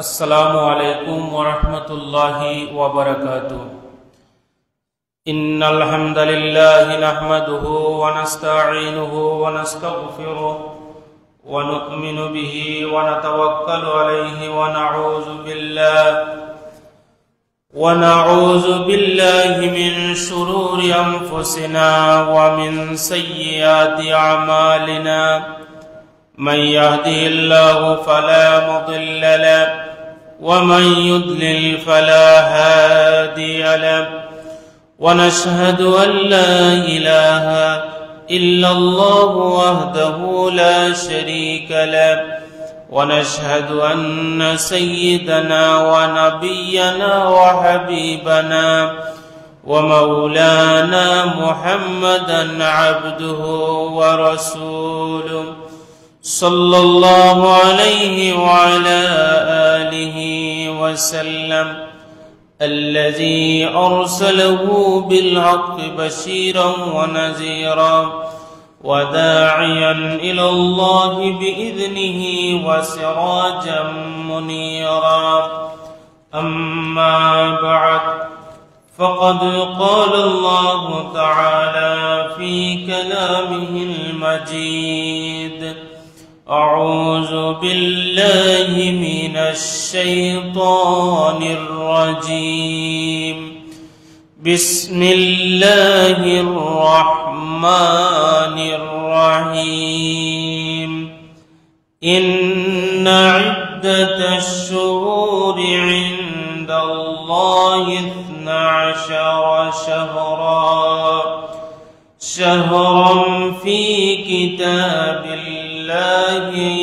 अस्सलामु अलैकुम वरहमतुल्लाहि वबरकातुह। इन्नल हम्दलिल्लाहि नहमदुहु व नस्तईनुहु व नस्तगफिरुह व नु'मिनु बिहि व नतवक्कलु अलैहि व नऊज़ु बिल्लाहि मिन शुरूरि अनफुसिना व मिन सय्यिआति अमालिना। मन यहदिहिल्लाहु फला मुदिल्ल लहु व मन युद्लिल फला हादिय लहु। व नशहदु अन ला इलाहा इल्लल्लाहु वहदहु ला शरीक लहु व नशहदु अन्न सय्यिदना व नबिय्यना व हबीबना व मौलाना मुहम्मदन अब्दुहु व रसूलुहु सल्लल्लाहु अलैहि व अला आलिहि व सल्लम अल्लज़ी अरसलहु बिल्हक़्क़ि बशीरन व नज़ीरा व दाइयन इलल्लाहि बिइज़निहि व सिराजन मुनीरा। अम्मा बअद फ़क़द क़ाल अल्लाहु तआला फ़ी कलामिहिल मजीद। अऊज़ु बिल्लाहि मिनश शैतानिर रजीम। बिस्मिल्लाहिर रहमानिर रहीम। इन्ना इद्दतश शुहूरि इंदल्लाहि इस्ना अशरा शहरन फी किताबिल्लाहि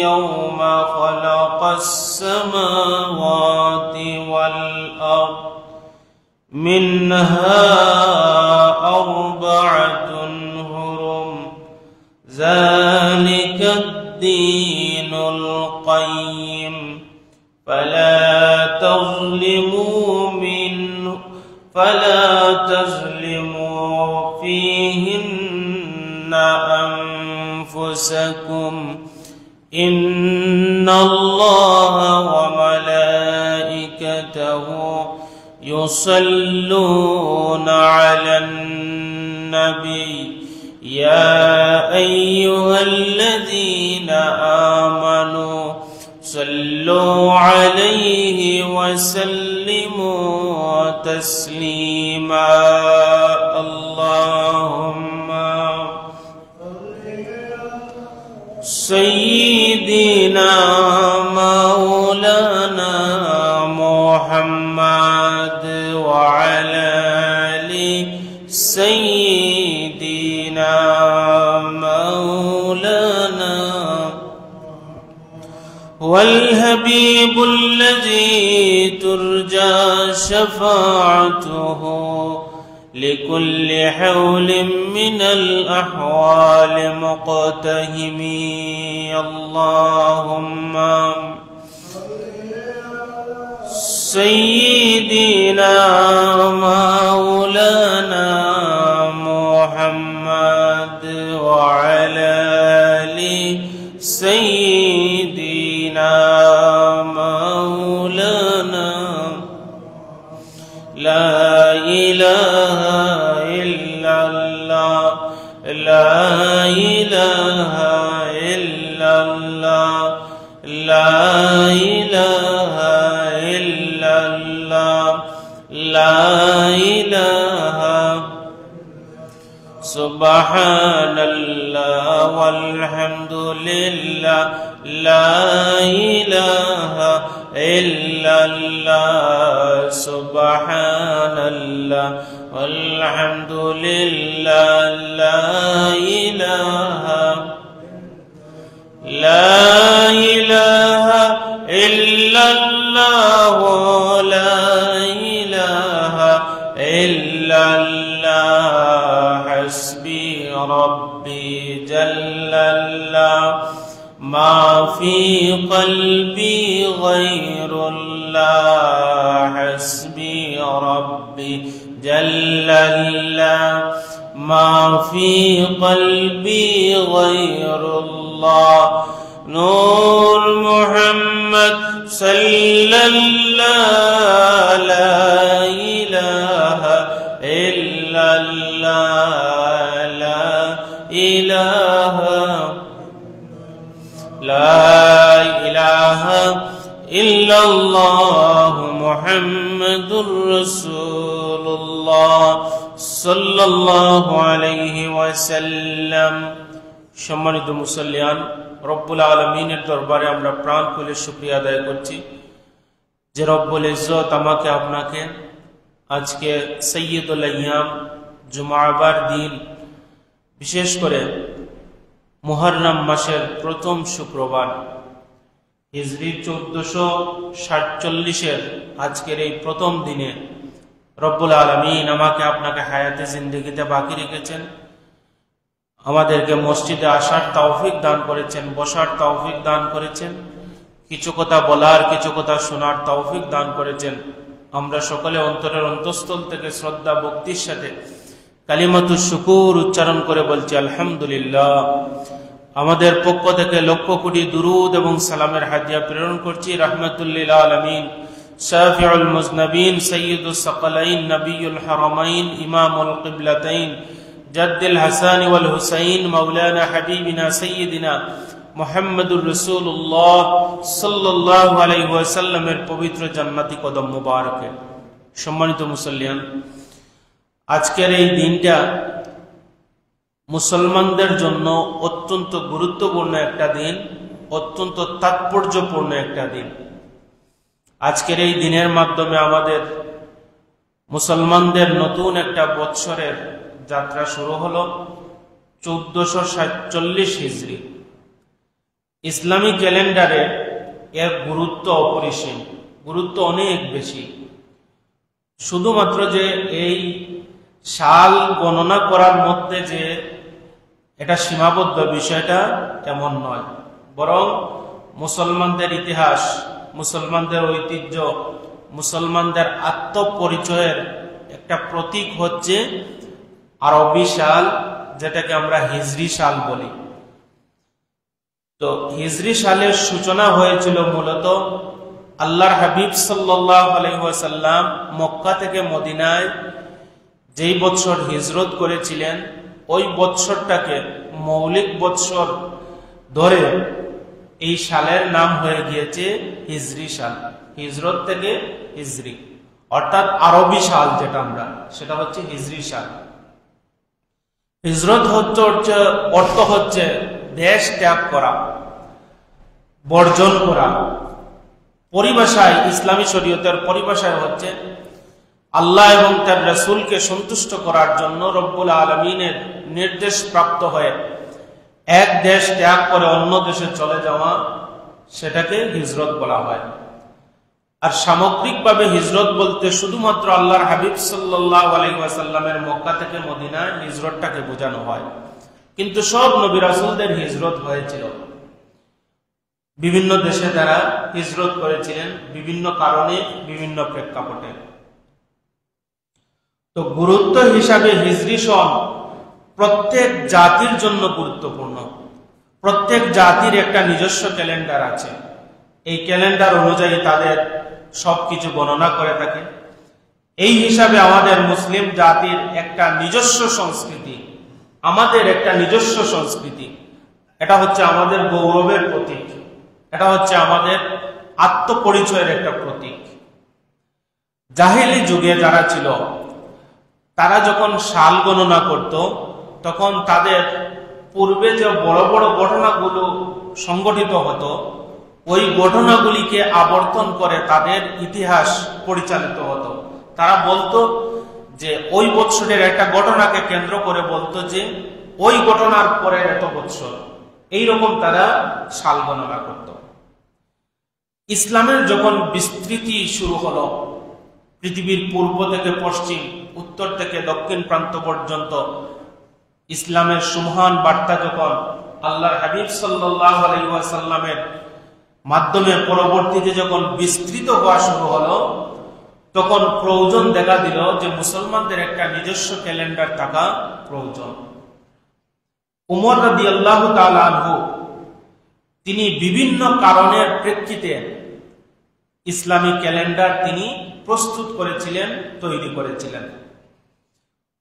यौम खलक़स समावाति वल अर्द मिन्हा अर्बअतुन हुरुम ज़ालिकद्दीनुल क़य्यिम फला तज़लिमू फ़ीहिन्न अन्फुसकुम इन्नल्लाहा व मलाइकतहु युसल्लूना अलन नबी या अय्युहल्लज़ीना आमनू सल्लू अलैहि व सल्लिमू तस्लीमा। अल्लाहुम्मा सय्यिदिना मौलाना मुहम्मद व अला आलि सय्यिदिना मौलाना वल हबीबुल्लज़ी तुरजा शफ़ाअतुहु लिकुल्लि हौलिन मिनल अहवाल मुक़तहिमी। अल्लाहुम्मा सय्यिदिना मौलाना मुहम्मद व अला आलि सय्यिदिना मौलाना। ला इलाहा इल्लल्लाह ला इलाहा इल्लल्लाह ला इलाहा इल्लल्लाह ला इलाहा। सुब्हानल्लाह वल्हम्दुलिल्लाह ला इलाहा इल्लल्लाह। सुब्हानल्लाह वल्हम्दुलिल्लाह ला इलाहा इल्लल्लाह ला इलाहा इल्लल्लाह। हस्बी रब्बी जल्लल्लाह मा फी क़ल्बी गैरुल्लाह। हस्बी रब्बी जल्लल्लाह मा फी क़ल्बी गैरुल्लाह। নূর মুহাম্মদ সাল্লাল্লাহু লা ইলাহা ইল্লাল্লাহ লা ইলাহা ইল্লাল্লাহ মুহাম্মাদুর রাসূলুল্লাহ সাল্লাল্লাহু আলাইহি ওয়াসাল্লাম। সম্মানিত মুসল্লিয়ান, রব্বুল আলামিনের দরবারে আমরা প্রাণ খুলে শুকরিয়া আদায় করছি যে রব্বুল ইজ্জত আমাকে আপনাকে আজকে সাইয়্যিদুল আইয়াম জুমাবার দিন, বিশেষ করে মুহররম মাসের প্রথম শুক্রবার হিজরি 1447 আজকের এই প্রথম দিনে রব্বুল আলামিন আমাকে আপনাকে হায়াতে জিন্দেগিতে বাকি রেখেছেন। আমাদেরকে মসজিদে আসার তৌফিক দান করেছেন, বসার তৌফিক দান করেছেন, কিছু কথা বলার, কিছু কথা শোনার তৌফিক দান করেছেন। আমরা সকলে অন্তরের অন্তঃস্থল থেকে শ্রদ্ধা ভক্তির সাথে কালিমাতুশ শুকুর উচ্চারণ করে বলছি আলহামদুলিল্লাহ। আমাদের পক্ষ থেকে লক্ষ কোটি দুরুদ এবং সালামের হাদিয়া প্রেরণ করছি রাহমাতুল লিল আলামিন, শাফিউল মুজনাবিন, সাইয়্যিদুস সাকালাইন, নবিয়ুল হারামাইন, ইমামুল কিবলাতাইন, জাদ্দুল হাসান ওয়াল হুসাইন, মাওলানা হাবিবিনা সাইয়্যিদিনা মুহাম্মাদুর রাসূলুল্লাহ সাল্লাল্লাহু আলাইহি ওয়াসাল্লামের পবিত্র জান্নাতি কদম মুবারকে। সম্মানিত মুসল্লিয়ান, আজকের এই দিনটা মুসলমানদের জন্য অত্যন্ত গুরুত্বপূর্ণ একটা দিন, অত্যন্ত তাৎপর্যপূর্ণ একটা দিন। আজকের এই দিনের মাধ্যমে আমাদের মুসলমানদের নতুন একটা বৎসরের যাত্রা শুরু হলো 1447 হিজরি। ইসলামী ক্যালেন্ডারে এর গুরুত্ব অপরিসীম, গুরুত্ব অনেক বেশি। শুধুমাত্র যে এই সাল গণনা করার মধ্যে যে এটা সীমাবদ্ধ, বিষয়টা এমন নয়, বরং মুসলমানদের ইতিহাস, মুসলমানদের ঐতিহ্য, মুসলমানদের আত্মপরিচয়ের একটা প্রতীক হচ্ছে আরবি সাল, যেটাকে আমরা হিজরি সাল বলি। তো হিজরি সালের সূচনা হয়েছিল মূলত আল্লাহর হাবিব সাল্লাল্লাহু আলাইহি ওয়াসাল্লাম মক্কা থেকে মদিনায় যেই বৎসর হিজরত করেছিলেন, ওই বৎসরটাকে মৌলিক বৎসর ধরে এই সালের নাম হয়ে গিয়েছে হিজরি সাল। হিজরত থেকে হিজরি, অর্থাৎ আরবি সাল যেটা আমরা, সেটা হচ্ছে হিজরি সাল। হিজরত অর্থ হচ্ছে দেশ ত্যাগ করা, বর্জন করা। পরিভাষায়, ইসলামী শরীয়তের পরিভাষায় হচ্ছে আল্লাহ এবং তার রাসূলকে সন্তুষ্ট করার জন্য রব্বুল আলামিনের নির্দেশ প্রাপ্ত হয়ে এক দেশ ত্যাগ করে অন্য দেশে চলে যাওয়া, সেটাকে হিজরত বলা হয়। আর সামগ্রিকভাবে হিজরত বলতে শুধুমাত্র আল্লাহর হাবিব সাল্লাল্লাহু আলাইহি ওয়াসাল্লামের মক্কা থেকে মদিনায় হিজরতটাকে বোঝানো হয়। কিন্তু সব নবী রাসূলদের হিজরত হয়েছিল, বিভিন্ন দেশে তারা হিজরত করেছিলেন, বিভিন্ন কারণে, বিভিন্ন প্রেক্ষাপটে। তো গুরুত্ব হিসাবে হিজরি সন প্রত্যেক জাতির জন্য গুরুত্বপূর্ণ। প্রত্যেক জাতির একটা নিজস্ব ক্যালেন্ডার আছে, এই ক্যালেন্ডার অনুযায়ী তাদের সবকিছু গণনা করে থাকে। এই হিসাবে আমাদের মুসলিম জাতির একটা নিজস্ব সংস্কৃতি, আমাদের একটা নিজস্ব সংস্কৃতি, এটা হচ্ছে আমাদের গৌরবের প্রতীক, এটা হচ্ছে আমাদের আত্মপরিচয়ের একটা প্রতীক। জাহেলি যুগে যারা ছিল, তারা যখন সাল গণনা করত, তখন তাদের পূর্বে যে বড় বড় ঘটনাগুলো সংগঠিত হতো, ওই ঘটনাগুলিকে আবর্তন করে তাদের ইতিহাস পরিচালিত হতো। তারা বলতো যে ওই বৎসরের একটা ঘটনাকে কেন্দ্র করে বলতো যে ওই ঘটনার পরে এত বৎসর, এইরকম তারা সাল গণনা করত। ইসলামের যখন বিস্তৃতি শুরু হলো, পৃথিবীর পূর্ব থেকে পশ্চিম, উত্তর থেকে দক্ষিণ প্রান্ত পর্যন্ত ইসলামের সুমহান বার্তা যখন আল্লাহর হাবিব সাল্লাল্লাহু আলাইহি ওয়াসাল্লামের মাধ্যমে পরবর্তীতে যখন বিস্তৃত হওয়া শুরু হলো, তখন প্রয়োজন দেখা দিল যে মুসলমানদের একটা নিজস্ব ক্যালেন্ডার থাকা প্রয়োজন। উমর রাদিয়াল্লাহু তাআলা আনহু তিনি বিভিন্ন কারণের প্রেক্ষিতে ইসলামী ক্যালেন্ডার তিনি প্রস্তুত করেছিলেন, তৈরি করেছিলেন।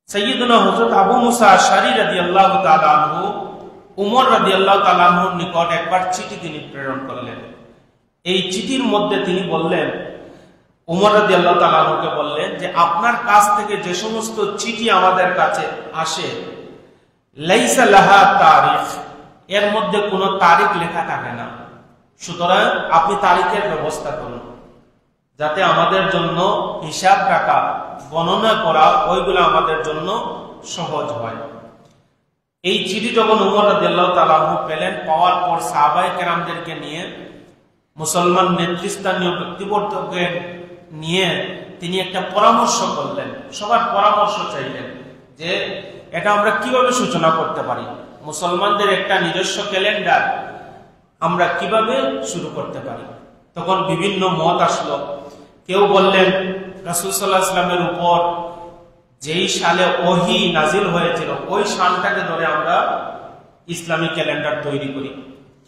সাইয়্যিদুনা হযরত আবু মুসা আশআরী রাদিয়াল্লাহু তাআলা আনহু উমর রাদিয়াল্লাহু তাআলা আনহুর নিকট একবার চিঠি তিনি প্রেরণ করলেন। এই চিঠির মধ্যে তিনি বললেন, উমর রাদিয়াল্লাহু তাআলা আনহুকে বললেন যে আপনার কাছ থেকে যে সমস্ত চিঠি আমাদের কাছে আসে, লাইসা লাহা তারিখ, এর মধ্যে কোনো তারিখ লেখা থাকে না, সুতরাং আপনি তারিখের ব্যবস্থা করুন যাতে আমাদের জন্য হিসাব রাখা, গণনা করা ওইগুলো আমাদের জন্য সহজ হয়। এই চিঠি যখন উমর রাদিয়াল্লাহু তাআলা আনহু পেলেন, পাওয়ার পর সাহাবায়ে কেরামদেরকে নিয়ে, মুসলমান নেতৃস্থানীয় ব্যক্তিবর্গকে নিয়ে তিনি একটা পরামর্শ করলেন, সবার পরামর্শ চাইলেন যে এটা আমরা কিভাবে সূচনা করতে পারি, মুসলমানদের একটা নিজস্ব ক্যালেন্ডার আমরা কিভাবে শুরু করতে পারি। তখন বিভিন্ন মত আসলো। কেউ বললেন রাসূল সাল্লাল্লাহু আলাইহি ওয়াসাল্লামের উপর যেই সালে ওহী নাজিল হয়েছিল ওই সালটাকে ধরে আমরা ইসলামী ক্যালেন্ডার তৈরি করি।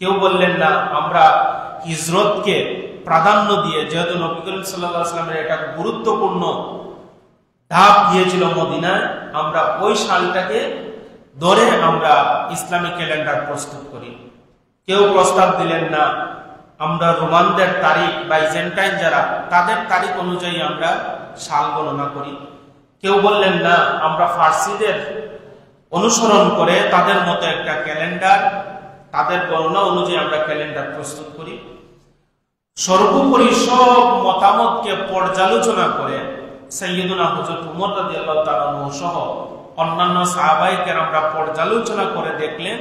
কেউ বললেন না, আমরা হিজরতকে প্রাধান্য দিয়ে, যেহেতু নবী করিম সাল্লাল্লাহু আলাইহি ওয়াসাল্লামের একটা গুরুত্বপূর্ণ ধাপ গিয়েছিল মদিনায়, আমরা ওই সালটাকে ধরে আমরা ইসলামী ক্যালেন্ডার প্রস্তুত করি। কেউ প্রস্তাব দিলেন না, আমরা রোমানদের তারিখ, বাইজেন্টাইন যারা, তাদের তারিখ অনুযায়ী আমরা সাল গণনা করি। কেউ বললেন না, আমরা ফার্সিদের অনুসরণ করে তাদের মতো একটা ক্যালেন্ডার, তাদের গণনা অনুযায়ী আমরা ক্যালেন্ডার প্রস্তুত করি। সর্বোপরি সব মতামতকে পর্যালোচনা করে সাইয়্যিদুনা হযরত উমর রাদিয়াল্লাহু তাআলা আনহু সহ অন্যান্য সাহাবায়ে কেরামরা পর্যালোচনা করে দেখলেন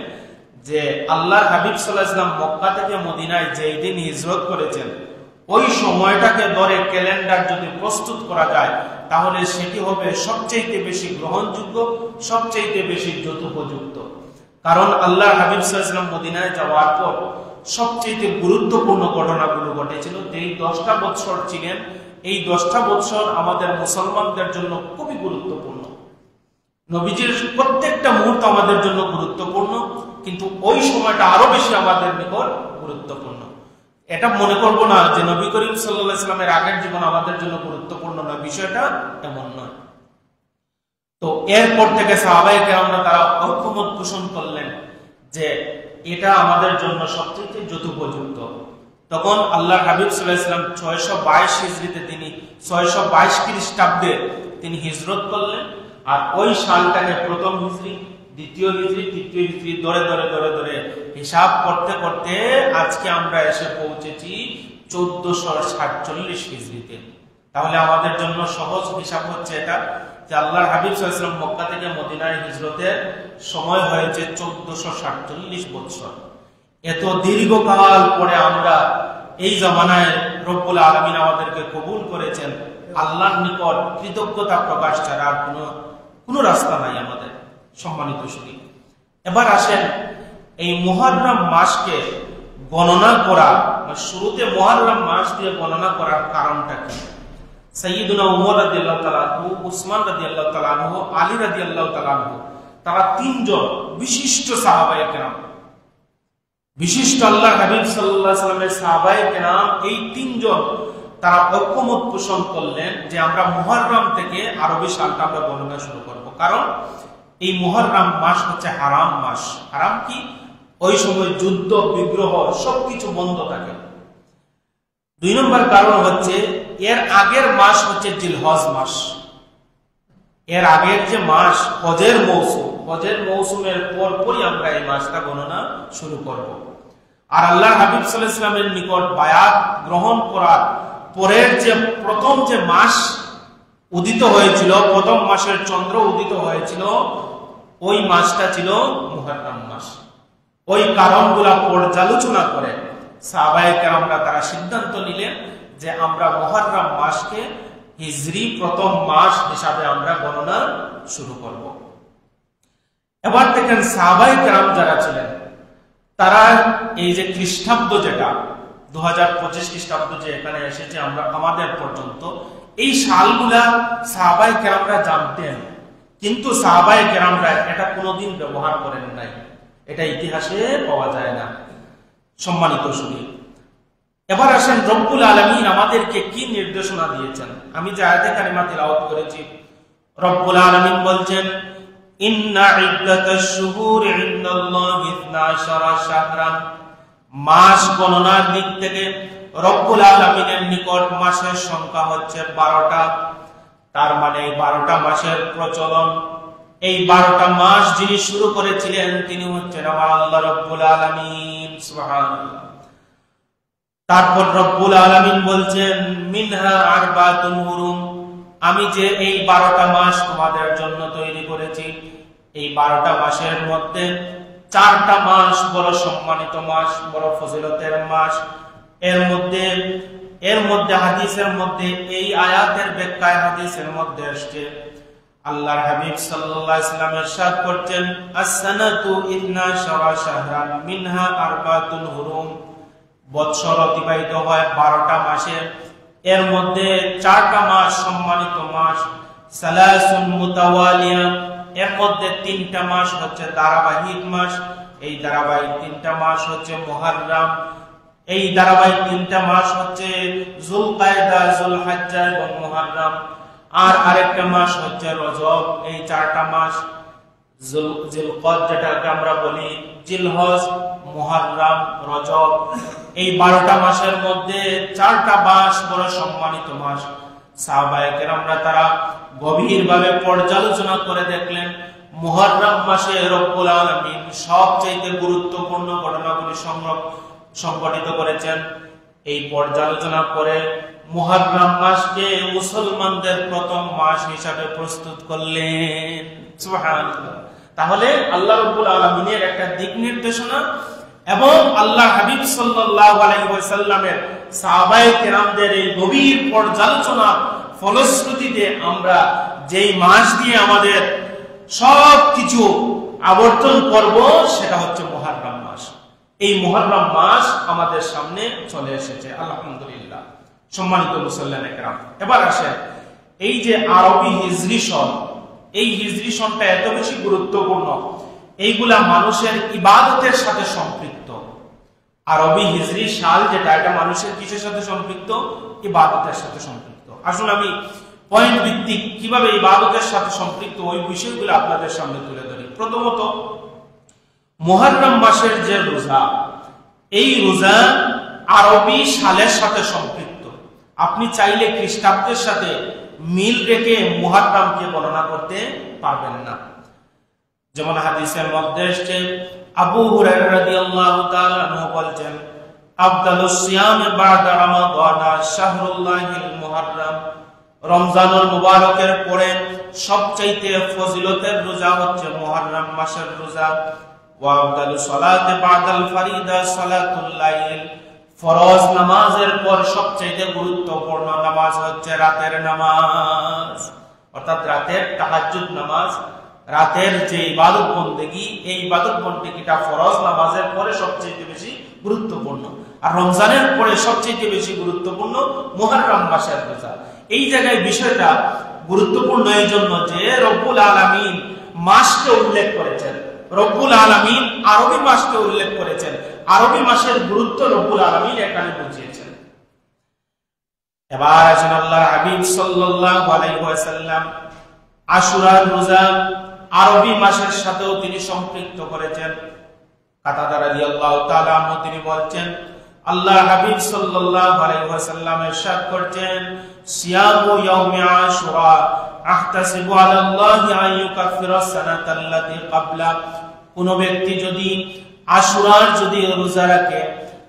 যে আল্লাহর হাবিব সাল্লাল্লাহু আলাইহি ওয়াসাল্লাম মক্কা থেকে মদিনায় যেই দিন হিজরত করেছেন ওই সময়টাকে ধরে ক্যালেন্ডার যদি প্রস্তুত করা যায় তাহলে সেটি হবে সবচেয়ে বেশি গ্রহণযোগ্য, সবচেয়ে বেশি যথোপযুক্ত। কারণ আল্লাহর হাবিব সাল্লাল্লাহু আলাইহি ওয়াসাল্লাম মদিনায় যাওয়ার পর সবচেয়ে গুরুত্বপূর্ণ ঘটনাগুলো ঘটেছিল। এই 10টা বছর ছিলেন, এই 10টা বছর আমাদের মুসলমানদের জন্য খুবই গুরুত্বপূর্ণ। নবীজির প্রত্যেকটা মুহূর্ত আমাদের জন্য গুরুত্বপূর্ণ, কিন্তু ওই সময়টা আরো বেশি আমাদের নিকট গুরুত্বপূর্ণ। এটা মনে করব না যে নবী করিম সাল্লাল্লাহু আলাইহি ওয়াসাল্লামের আগের জীবন আমাদের জন্য গুরুত্বপূর্ণ নয়, বিষয়টা এমন নয়। তো এরপর থেকে সাহাবায়ে কেরামরা তারা ঐকমত্য পোষণ করলেন যে এটা আমাদের জন্য সবচেয়ে যথোপযুক্ত। তখন আল্লাহর হাবিব সাল্লাল্লাহু আলাইহি ওয়াসাল্লাম 622 হিজরিতে তিনি 622 খ্রিস্টাব্দে তিনি হিজরত করলেন। আর ওই সালটাকে প্রথম হিজরি, দ্বিতীয় হিজরি, তৃতীয় হিজরি ধরে ধরে ধরে ধরে হিসাব করতে করতে আজকে আমরা এসে পৌঁছেছি 1447 হিজরিতে। তাহলে আমাদের জন্য সহজ হিসাব হচ্ছে এটা যে আল্লাহর হাবিব সাল্লাল্লাহু আলাইহি ওয়াসাল্লাম মক্কা থেকে মদিনায় হিজরতের সময় হয়েছে 1447 বছর। এত দীর্ঘকাল পরে আমরা এই জামানায় রব্বুল আলামিন আমাদেরকে কবুল করেছেন, আল্লাহর নিকট কৃতজ্ঞতা প্রকাশ ছাড়া আর কোনো রাস্তা নাই আমাদের। সম্মানিত সুধী, এবার আসেন এই মুহররম মাসকে গণনা করা, শুরুতে মুহররম মাস দিয়ে গণনা করার কারণটা কি? সাইয়্যিদুনা উমর রাদিয়াল্লাহু তাআলা আনহু, উসমান রাদিয়াল্লাহু তাআলা আনহু, আলী রাদিয়াল্লাহু তাআলা আনহু, তারা তিনজন বিশিষ্ট সাহাবায়ে কেরাম, বিশিষ্ট আল্লাহর হাবিব সাল্লাল্লাহু আলাইহি ওয়াসাল্লামের সাহাবায়ে কেরাম, এই তিনজন তারা ঐকমত্য পোষণ করলেন যে আমরা মুহররম থেকে আরবি সালটা আমরা গণনা শুরু করব। কারণ এই মুহররম মাস হচ্ছে হারাম মাস। হারাম কি? ওই সময় যুদ্ধ বিগ্রহ সবকিছু বন্ধ থাকে। 2 নম্বর কারণ হচ্ছে এর আগের মাস হচ্ছে জিলহজ মাস। এর আগের যে মাস হজের মৌসুম, হজের মৌসুমের পরপরই আমরা এই মাসটা গণনা শুরু করব। আর আল্লাহর হাবিব সাল্লাল্লাহু আলাইহি ওয়াসাল্লামের নিকট বায়াত গ্রহণ করার পরের যে প্রথম যে মাস উদিত হয়েছিল, প্রথম মাসের চন্দ্র উদিত হয়েছিল, ওই মাসটা ছিল মুহররম মাস। ওই কারণগুলা পর্যালোচনা করে সাহাবায়ে কেরামরা তারা সিদ্ধান্ত নিলেন যে আমরা মুহররম মাসকে হিজরি প্রথম মাস হিসাবে আমরা গণনা শুরু করব। এবার দেখেন সাহাবায়ে কেরাম যারা ছিলেন তারা এই যে খ্রিস্টাব্দ যেটা 2025 খ্রিস্টাব্দ যে এখানে এসেছে আমরা আমাদের পর্যন্ত, এই সালগুলা সাহাবায়ে কেরামরা জানতেন, কিন্তু সাহাবায়ে কেরামরা এটা কোনোদিন ব্যবহার করেন নাই। এটা ইতিহাসে পাওয়া যায় না। সম্মানিত শুনি। এবার আসেন রব্বুল আলামিন আমাদেরকে কি নির্দেশনা দিয়েছেন। আমি যে আয়াতে কারিমা তিলাওয়াত করেছি, রব্বুল আলামিন বলছেন, ইন্না ইদ্দাতাশ শুহুরি ইনদাল্লাহি 12 শাহরান। মাস গণনার দিক থেকে রব্বুল আলামিনের নিকট মাসের সংখ্যা হচ্ছে 12টা। তার মানে 12টা মাসের প্রচলন, এই 12টা মাস যিনি শুরু করেছিলেন তিনি হচ্ছেন আমার আল্লাহ রব্বুল আলামিন। সুবহানাল্লাহ। তারপর রব্বুল আলামিন বলছেন, মিনহা আরবাতুন হুরুম। আমি যে এই 12টা মাস তোমাদের জন্য তৈরি করেছি, এই 12টা মাসের মধ্যে 4টা মাস বড় সম্মানিত মাস, বড় ফজিলতের মাস। এর মধ্যে হাদিসের মধ্যে এই আয়াতের ব্যাখ্যায় হাদিসের মধ্যে আসছে, আল্লাহর হাবিব সাল্লাল্লাহু আলাইহি ওয়াসাল্লাম ইরশাদ করছেন, আস-সানাতু 12 শাহরান মিনহা আরবাতুন হুরুম। বৎসর অতিবাহিত হয় 12টা মাসে, এর মধ্যে 4টা মাস সম্মানিত মাস। সালাসুন মুতাওয়ালিয়া, এর মধ্যে 3টা মাস হচ্ছে ধারাবাহিক মাস। এই ধারাবাহিক 3টা মাস হচ্ছে মুহররম, এই ধারাবাহিক 3টা মাস হচ্ছে যুলকায়দা, যুলহজ্জা এবং মুহররম। আর আরেকটা মাস হচ্ছে রজব। এই 4টা মাস, জিলকদ যেটাকে আমরা বলি, জিলহজ, মুহররম, রজব, এই 12টা মাসের মধ্যে 4টা মাস বড় সম্মানিত মাস। সাহাবায়ে কেরামরা তারা গভীরভাবে পর্যালোচনা করে দেখলেন, মুহররম মাসে রব্বুল আলামিন সবচেয়ে গুরুত্বপূর্ণ ঘটনাগুলি সংঘটিত করেছেন। এই পর্যালোচনা করে মুহররম মাসকে মুসলমানদের প্রথম মাস হিসাবে প্রস্তুত করলেন। সুবহানাল্লাহ। তাহলে আল্লাহ রাব্বুল আলামিনের একটা দিক নির্দেশনা এবং আল্লাহ হাবিব সাল্লাল্লাহু আলাইহি ওয়াসাল্লামের সাহাবায়ে কেরামদের এই গভীর পর্যালোচনা ফলশ্রুতিতে আমরা যেই মাস দিয়ে আমাদের সবকিছু আবর্তন করব সেটা হচ্ছে মুহররম মাস। এই মুহররম মাস আমাদের সামনে চলে এসেছে, আলহামদুলিল্লাহ। সম্মানিত মুসল্লিয়ানে কেরাম, এবার আসেন এই যে আরবি হিজরি সন, এই হিজরি সনটা এত বেশি গুরুত্বপূর্ণ, এইগুলা মানুষের ইবাদতের সাথে সম্পৃক্ত। আরবি হিজরি সাল যেটা, এটা মানুষের কিসের সাথে সম্পৃক্ত? ইবাদতের সাথে সম্পৃক্ত। আসুন আমি পয়েন্ট ভিত্তিক কিভাবে ইবাদতের সাথে সম্পৃক্ত ওই বিষয়গুলো আপনাদের সামনে তুলে ধরি। প্রথমত, মুহররম মাসের যে রোজা, এই রোজা আরবি সালের সাথে সম্পৃক্ত। আপনি চাইলে খ্রিস্টাব্দের সাথে মিল রেখে মুহররমকে গণনা করতে পারবেন না। যেমন হাদিসের মধ্যে এসেছে, আবু হুরায়রা রাদিয়াল্লাহু তাআলা আনহু বলেন, আফদালুস সিয়াম বা'দা রমাদান শাহরুল্লাহিল মুহররম। রমজানুল মুবারকের পরে সবচেয়ে ফজিলতের রোজা হচ্ছে মুহররম মাসের রোজা। ওয়া আফদালুস সালাতি বা'দাল ফারিদা সালাতুল লাইল। ফরজ নামাজের পর সবচেয়ে গুরুত্বপূর্ণ নামাজ হচ্ছে রাতের নামাজ, অর্থাৎ রাতের তাহাজ্জুদ নামাজ। রাতের যে ইবাদত বন্দেগী, এই ইবাদত বন্দেগীটা ফরজ নামাজের পরে সবচেয়ে বেশি গুরুত্বপূর্ণ। আর রমজানের পরে সবচেয়ে বেশি গুরুত্বপূর্ণ মুহররম মাসের রোজা। এই জায়গায় বিষয়টা গুরুত্বপূর্ণ এই জন্য যে রব্বুল আলামিন মাসকে উল্লেখ করেছেন, রব্বুল আলামিন আরবি মাসকে উল্লেখ করেছেন। আরবি মাসের গুরুত্ব রব্বুল আলামিন এখানে বুঝিয়েছেন। এবার আসেন আল্লাহর হাবিব সাল্লাল্লাহু আলাইহি ওয়াসাল্লাম আশুরার রোজা আরবি মাসের সাথেও তিনি সম্পৃক্ত করেছেন। কাতাদা রাদিয়াল্লাহু তাআলা আনহু তিনি বলছেন, আল্লাহর হাবিব সাল্লাল্লাহু আলাইহি ওয়াসাল্লাম ইরশাদ করছেন, সিয়ামু ইয়াউমি আশুরা আহতাসিবু আলাল্লাহি আন ইউকাফিরা সানাতাল্লাতী ক্বাবলা। কোন ব্যক্তি যদি আশুরার রোজা রাখে,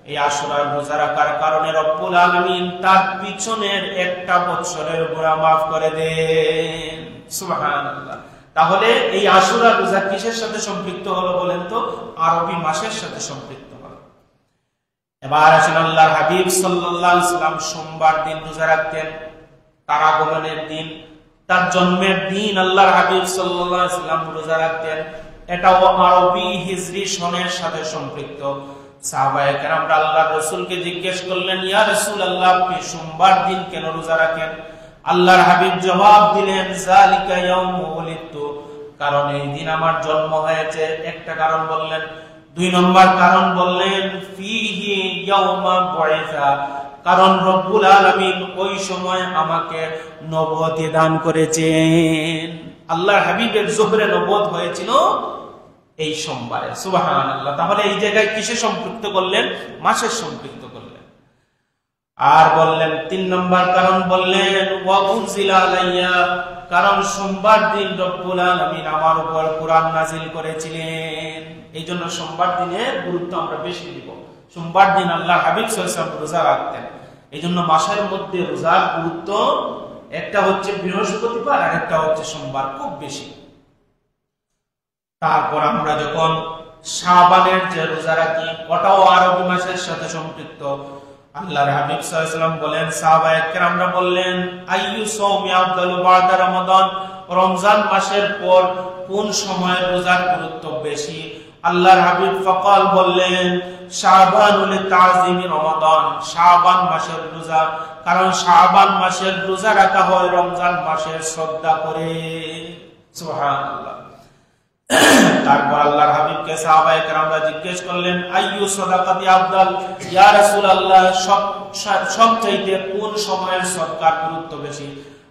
এই আশুরার রোজা রাখার কারণে রব্বুল আলামিন তার পিছনের একটা বছরের গুনাহ মাফ করে দেন। সুবহানাল্লাহ। তাহলে এই আশুরার রোজা কিসের সাথে সম্পৃক্ত হলো বলেন তো? আরবি মাসের সাথে সম্পৃক্ত হলো। এবার আসেন আল্লাহর হাবিব সাল্লাল্লাহু আলাইহি ওয়াসাল্লাম সোমবার দিন রোজা রাখতেন, তার আগমনের দিন, তার জন্মের দিন আল্লাহর হাবিব সাল্লাল্লাহু আলাইহি ওয়াসাল্লাম রোজা রাখতেন। এটাও আরবি হিজরি সনের সাথে সম্পৃক্ত। সাহাবায়ে কেরামরা আল্লাহর রাসূলকে জিজ্ঞেস করলেন, ইয়া রাসূলুল্লাহ, আপনি সোমবার দিন কেন রোজা রাখেন? আল্লাহর হাবিব জবাব দিলেন, যালিকা ইয়াউমু উলিদতু, কারণ এই দিন আমার জন্ম হয়েছে। একটা কারণ বললেন। 2 নম্বর কারণ বললেন, ফীহি ইয়াউমা বুইসা, কারণ রব্বুল আলামিন ওই সময় আমাকে নবুয়ত দান করেছেন। আল্লাহর হাবিবের জোহরে নবুয়ত হয়েছিল এই সোমবারে। সুবহানাল্লাহ। তাহলে এই জায়গায় কিসে সম্পৃক্ত করলেন? মাসের সম্পৃক্ত করলেন। আর বললেন 3 নম্বর কারণ বললেন ওয়া উনজিলা আলাইয়া, কারণ সোমবার দিন রব্বুল আলামিন আমার উপর কুরআন নাযিল করেছিলেন। এই জন্য সোমবার দিনের গুরুত্ব আমরা বেশি দিব। সোমবার দিন আল্লাহর হাবিব সাল্লাল্লাহু আলাইহি ওয়াসাল্লাম রোজা রাখতেন। এই জন্য মাসের মধ্যে রোজার গুরুত্ব একটা হচ্ছে বৃহস্পতিবার আর একটা হচ্ছে সোমবার, খুব বেশি। তারপর আমরা যখন শাবানের যে রোজা রাখি ওটাও আরবি মাসের সাথে সম্পৃক্ত। আল্লাহর হাবিব সাল্লাল্লাহু আলাইহি ওয়াসাল্লাম বলেন, সাহাবায়ে কেরামরা বললেন, আইয়ু সাওমি আফদালু বা'দা রমাদান, রমজান মাসের পর কোন সময় রোজার গুরুত্ব বেশি? আল্লাহর হাবিব ফাকাল বললেন, শাবানুল তাযিমি রমাদান, শাবান মাসের রোজা, কারণ শাবান মাসের রোজা রাখা হয় রমজান মাসের শ্রদ্ধা করে। সুবহানাল্লাহ। তারপর আল্লাহর হাবিবকে সাহাবায়ে কেরামরা জিজ্ঞেস করলেন, আইয়ু সাদাকাতি আফদাল, ইয়া রাসূলুল্লাহ, সবচাইতে কোন সময়ের সদকার গুরুত্ব বেশি?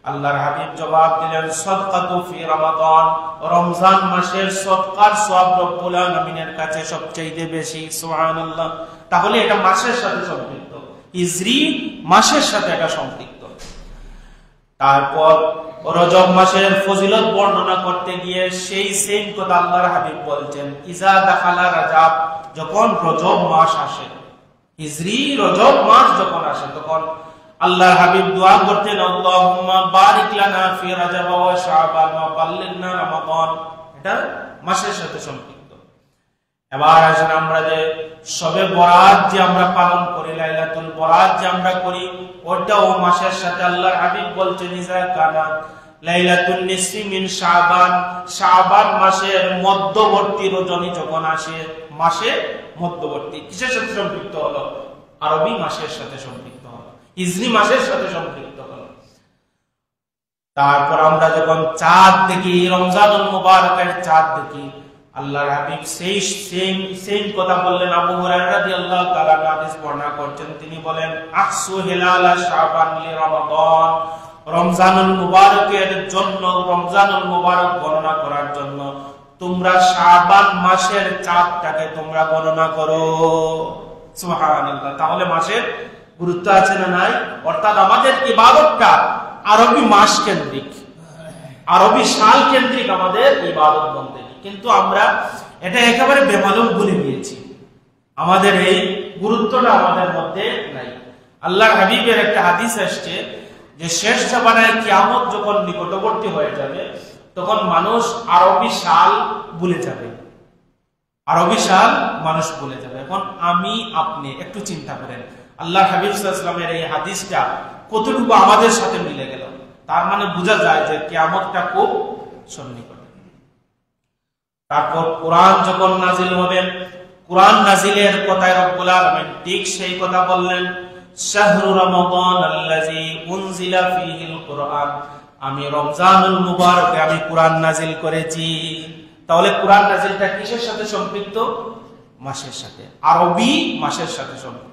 আল্লাহর হাবিব জবাব দিলেন, সাদকাতু ফি রমাদান, রমজান মাসের সদকার সওয়াব রব্বুল আলামিনের কাছে সবচাইতে বেশি। সুবহানাল্লাহ। তাহলে এটা মাসের সাথে সম্পৃক্ত, হিজরি মাসের সাথে এটা সম্পৃক্ত। তারপর রজব মাসের ফজিলত বর্ণনা করতে গিয়ে সেই সেম কথা আল্লাহর হাবিব বলছেন, ইজা দাখালা রজব, যখন রজব মাস আসে, হিজরি রজব মাস যখন আসে, তখন আল্লাহর হাবিব দোয়া করতেন, আল্লাহুম্মা বারিক লানা ফি রজব ওয়া শাবান ওয়া বাল্লিগনা রমাদান। এটা মাসের সাথে সম্পৃক্ত। এবার আসেন আমরা যে শবে বরাত যে আমরা পালন করি, লাইলাতুল বরাত যে আমরা করি, ওটাও মাসের সাথে। আল্লাহর হাবিব বলছেন, ইজা কানা লাইলাতুন নিসফি মিন শাবান, শাবান মাসের মধ্যবর্তী রজনী যখন আসে, মাসে মধ্যবর্তী, কিসের সাথে সম্পৃক্ত হলো? আরবি মাসের সাথে সম্পৃক্ত হলো, হিজরি মাসের সাথে সম্পৃক্ত হলো। তারপর আমরা যখন চাঁদ দেখি, রমজানুল মুবারকের চাঁদ দেখি, আল্লাহর হাবিব সেই কথা বললেন। আবু হুরায়রা রাদিয়াল্লাহু তাআলা হাদিস বর্ণনা করছেন, তিনি বলেন, আহসু হিলালা শাবান লি রমাদান, রমজানুল মুবারকের জন্য, রমজানুল মুবারক গণনা করার জন্য তোমরা শাবান মাসের চাঁদটাকে তোমরা গণনা করো। সুবহানাল্লাহ। তাহলে মাসের গুরুত্ব আছে না নাই? অর্থাৎ আমাদের ইবাদতটা আরবি মাস কেন্দ্রিক, আরবি সাল কেন্দ্রিক আমাদের ইবাদত বন্দেগী, কিন্তু আমরা এটা একেবারে বেমালুম ভুলে গিয়েছি। আমাদের এই গুরুত্বটা আমাদের মধ্যে নাই। আল্লাহর হাবিবের একটা হাদিস আসছে যে শেষ জামানায় কিয়ামত যখন নিকটবর্তী হয়ে যাবে, তখন মানুষ আরবি সাল ভুলে যাবে, আরবি সাল মানুষ ভুলে যাবে। এখন আমি আপনি একটু চিন্তা করেন, আল্লাহর হাবিব সাল্লাল্লাহু আলাইহি ওয়াসাল্লামের এই হাদিসটা কতটুকু আমাদের সাথে মিলে গেল। তার মানে বোঝা যায় যে কিয়ামতটা খুব সন্নিকটে। তারপর কোরআন যখন নাজিল হবে, কোরআন নাজিলের কথায় রব্বুল আলামিন ঠিক সেই কথা বললেন, শাহরু রমাদান আল্লাযী উনজিলা ফীহিল কুরআন, আমি রমজানুল মুবারকে আমি কোরআন নাজিল করেছি। তাহলে কোরআন নাজিলটা কিসের সাথে সম্পৃক্ত? মাসের সাথে, আরবি মাসের সাথে সম্পৃক্ত।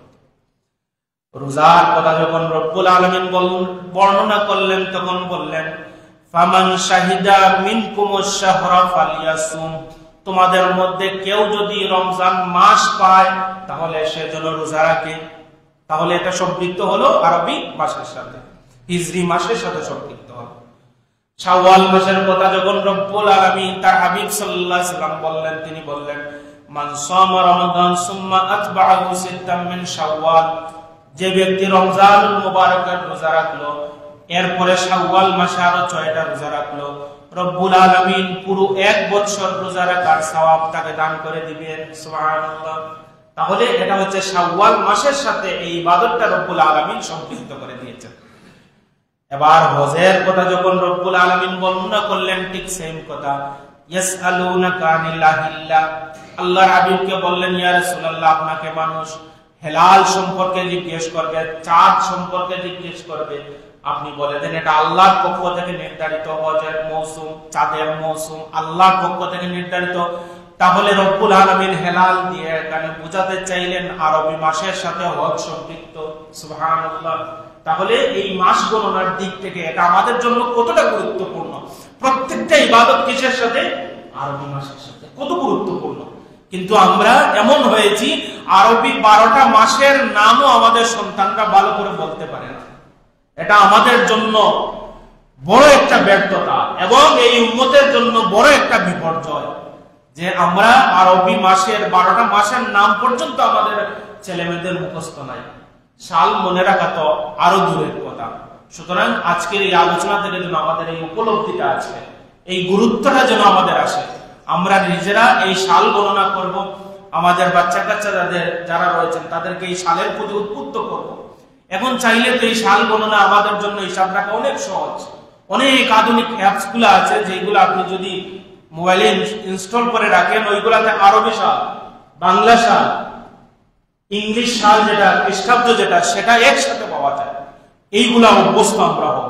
রোজার কথা যখন রব্বুল আলামিন বর্ণনা করলেন, তখন বললেন, ফামান শাহিদা মিনকুমুশ শাহরা ফালিয়াসুম, তোমাদের মধ্যে কেউ যদি রমজান মাস পায় তাহলে সে যেন রোজা রাখে। তাহলে এটা সম্পৃক্ত হলো আরবি মাসের সাথে, হিজরি মাসের সাথে সম্পৃক্ত হলো। শাওয়াল মাসের কথা যখন রব্বুল আলামিন তার হাবিব সাল্লাল্লাহু আলাইহি ওয়াসাল্লাম বললেন, তিনি বললেন, মান সামা রমাদান সুম্মা আতবাহু সিত্তাম মিন শাওয়াল, যে ব্যক্তি রমজানুল মুবারকের রোজা রাখলো, এরপরে শাওয়াল মাসে আরো 6টা রোজা রাখলো, রব্বুল আলামিন পুরো 1 বছর রোজা রাখার সওয়াব তাকে দান করে দিবেন। সুবহানাল্লাহ। তাহলে এটা হচ্ছে শাওয়াল মাসের সাথে এই ইবাদতটা রব্বুল আলামিন সম্পৃক্ত করে দিয়েছেন। এবার হজের কথা যখন রব্বুল আলামিন বর্ণনা করলেন, ঠিক সেম কথা, ইয়াসআলুনাকা আনিল আহিল্লা, আল্লাহর হাবিবকে বললেন, ইয়া রাসূলুল্লাহ, আপনাকে মানুষ হেলাল সম্পর্কে জিজ্ঞেস করবে, চাঁদ সম্পর্কে জিজ্ঞেস করবে, আপনি বলে দেন এটা আল্লাহর পক্ষ থেকে নির্ধারিত হজের মৌসুম, চাঁদের মৌসুম আল্লাহর পক্ষ থেকে নির্ধারিত। তাহলে রব্বুল আলামিন হেলাল দিয়ে এখানে বোঝাতে চাইলেন আরবি মাসের সাথে হজ সম্পৃক্ত। সুবহানাল্লাহ। তাহলে এই মাস গণনার দিক থেকে এটা আমাদের জন্য কতটা গুরুত্বপূর্ণ। প্রত্যেকটা ইবাদত কিসের সাথে? আরবি মাসের সাথে। কত গুরুত্বপূর্ণ। কিন্তু আমরা এমন হয়েছি আরবি 12টা মাসের নামও আমাদের সন্তানরা ভালো করে বলতে পারে না। এটা আমাদের জন্য বড় একটা ব্যর্থতা এবং এই উম্মতের জন্য বড় একটা বিপর্যয় যে আমরা আরবি মাসের 12টা মাসের নাম পর্যন্ত আমাদের ছেলেমেয়েদের মুখস্থ নাই। সাল মনে রাখা তো আরো দূরের কথা। সুতরাং আজকের এই আলোচনা থেকে যেন আমাদের এই উপলব্ধিটা আছে, এই গুরুত্বটা যেন আমাদের আসে। আমরা নিজেরা এই সাল গণনা করব, আমাদের বাচ্চা কাচ্চা যারা রয়েছেন তাদেরকে এই সালের প্রতি উদ্বুদ্ধ করব। এখন চাইলে তো এই সাল গণনা আমাদের জন্য হিসাব রাখা অনেক সহজ। অনেক আধুনিক অ্যাপস গুলো আছে যেগুলো আপনি যদি মোবাইলে ইনস্টল করে রাখেন, ওইগুলাতে আরবি সাল, বাংলা সাল, ইংলিশ সাল যেটা, খ্রিস্টাব্দ যেটা, সেটা একসাথে পাওয়া যায়। এইগুলা অভ্যস্ত আমরা হব,